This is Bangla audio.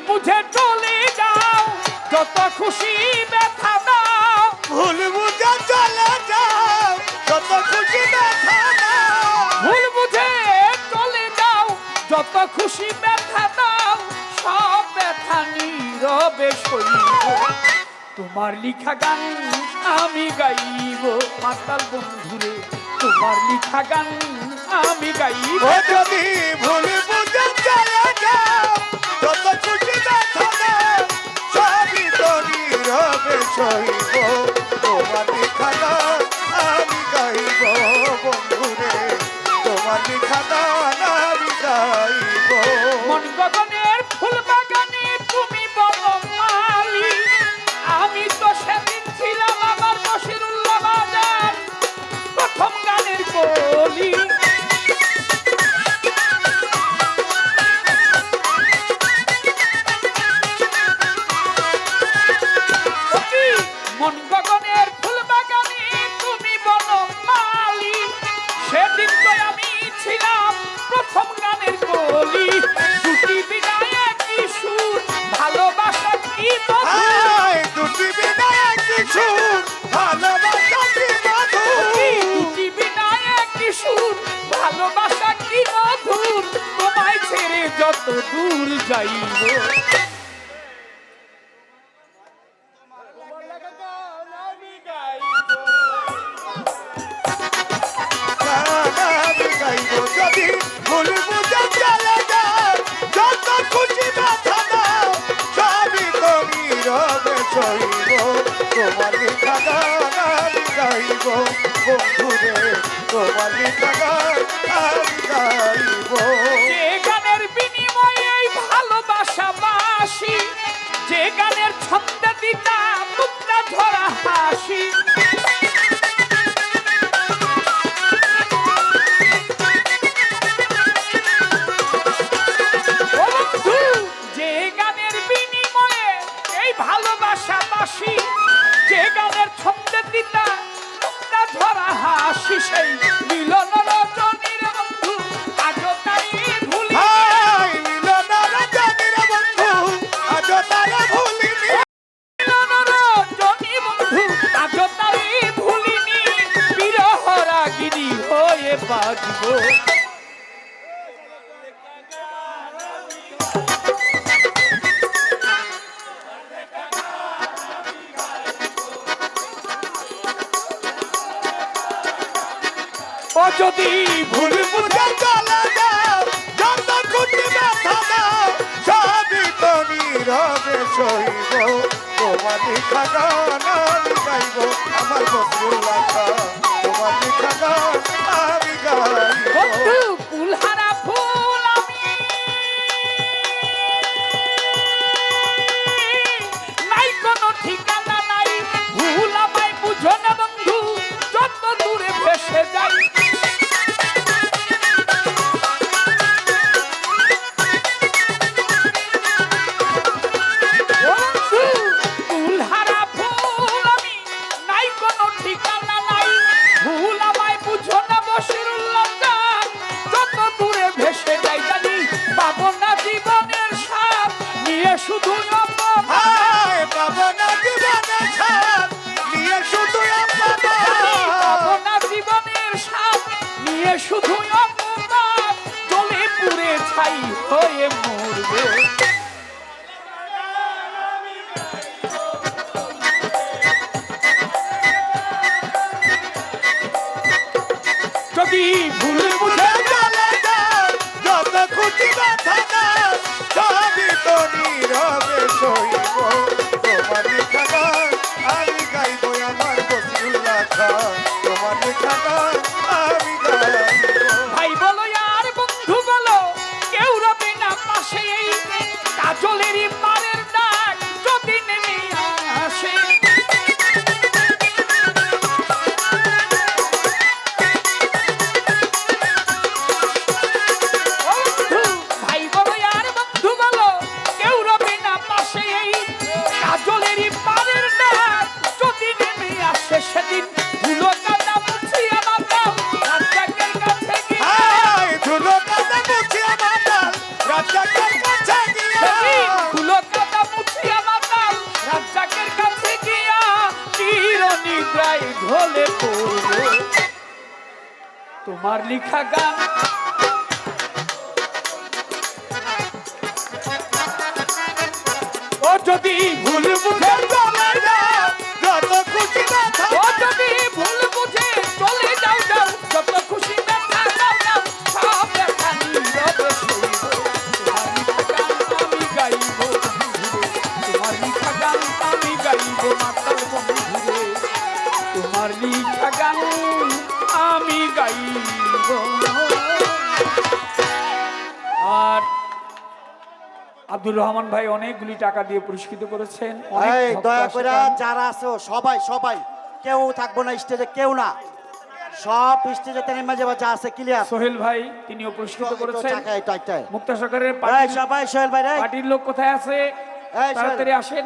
বুঝে চলে যাও, যত খুশি ব্যথা দাও। ভুল বুঝে চলে যাও, যত খুশি ব্যথা দাও। ভুল বুঝে চলে যাও, যত খুশি ব্যথা দাও। সব ব্যথা নীরবে সইব, তোমার লিখা গান আমি গাইব। মাতাল বন্ধুরে, তোমার লিখা গান আমি গাইব। ও যদি ভুল বুঝে চলে যাও, যত খুশি ব্যথা দাও। সবই তো নীরবে সইব, তোমার লেখা গান আমি গাইব। বন্ধুরে, তোমার লেখা গান আমি গাইব। মন গগনের ফুল বাগানে তুমি বনমালী, আমি তো সেদিন ছিলাম আমার বশিরুল্লাহ বাজার প্রথম গানের কলি। মন গগনের ফুল বাগানে তুমি বনমালী, সেদিন তো আমি ছিলাম প্রথম গানের কলি। দুটি বিনায় একই সুর, ভালোবাসা কি মধুর। আয় দুটি বিনায় একটি সুর, ভালোবাসা কি মধুর। দুটি বিনায় একই সুর, ভালোবাসা কি মধুর। তোমায় ছেড়ে যত দূর যাইব। আমি গাইব যদি ভুল বুঝে চলে যাও, যত খুশি ব্যথা দাও। সবই তো নীরবে সইব, তোমার লেখা গান আমি গাইব। বন্ধুরে, তোমার লেখা গান আমি গাইব। যে গানের বিনিময়ে এই ভালোবাসা বাসি, যে গানের ছন্দে দিতা মুক্তা ঝরা হাসি। ও বন্ধু, যে গানের বিনিময়ে এই ভালোবাসা বাসি, যে গানের ছন্দে দিতা মুক্তা ঝরা হাসি। সেই মিলন রজনীর বন্ধু আজও তাই ভুলি। হায় মিলন রজনীর বন্ধু, আজও তারা ভুলিনি। মিলন রজনী বন্ধু আজও তাই ভুলিনি। বিরহ রাগিনী হয়ে বাজব। ও যদি ভুল বুঝে চলে যাও, যত খুশি ব্যথা দাও। সবই তো নীরবে সইব, তোমার লেখা গান আমি গাইব। আমার বসুল্লাহ খান, তোমার লেখা গান আমি গাইব। বন্ধু ফুলহারা ফুল আমি, নাই কোনো ঠিকানা নাই। ভুল আমায় বুঝো না বন্ধু, যত দূরে ভেসে যাই। বন্ধু ফুলহারা ফুল আমি, নাই কোনো ঠিকানা নাই। ভুল আমায় বুঝো না বশিরুল্লাহ জান, যত দূরে ভেসে যাই। জানি পাবো না জীবনের স্বাদ, নিয়ে শুধু অপমান। হায় পাবো না জীবনের স্বাদ, নিয়ে শুধু পাবো অপমান। না জীবনের স্বাদ, নিয়ে শুধু অপমান। জ্বলে পুড়ে ছাই হয়ে মরবে। যদি ভুল বুঝে চলে যাও, যত খুশি ব্যথা দাও। সবই তো নীরবে সইব, তোমার লেখা গান আমি গাইব। আমার বসুল্লাহ খান, তোমার লেখা গান আমি গাইব। ভাই বলো আর বন্ধু বলো, কেউ রবে না পাশে। এই কাজলেরই পারের ডাক যদি নেমে আসে। ও বন্ধু, ভাই বলো আর বন্ধু বলো, কেউ রবে না পাশে। এই কাজলেরই পারের ডাক যদি নেমে আসে। সেদিন ধুলো কাদা মুছিয়া বাতাম রাজ্জাকের কাছে গিয়ে। হায় ধুলো কাঁধে মুছে আমার ডাল, রাজ্জাকের কাছে গিয়া। সেদিন ধুলো তোমার লিখা গান ও যদি ভুল বুঝে চলে যাও যত খুশি ব্যথা ও যদি ভুল বুঝে চলে যাও যাও যত খুশি ব্যথা দাও দাও সব ব্যথা নীরবে সইব তোমার লিখা গান আমি গাইব মাতাল বন্ধুরে তোমার লিখা গান আমি গাইব। আর আব্দুর রহমান ভাই অনেকগুলি টাকা দিয়ে পুরস্কৃত করেছেন। অনেক এই ভক্ত দয়া করে আসেন। যারা আছে সবাই সবাই কেউ থাকবো না স্টেজে, কেউ না, সব স্টেজে তেনে মাঝে মাঝে আছে ক্লিয়ার। সোহেল ভাই তিনিও পুরস্কৃত করেছেন। টাকা এটা মুক্তা সরকারের এই সবাই সোহেল ভাই রে, পার্টির লোক কোথায় আছে এই সোহেল। তাড়াতাড়ি আসেন।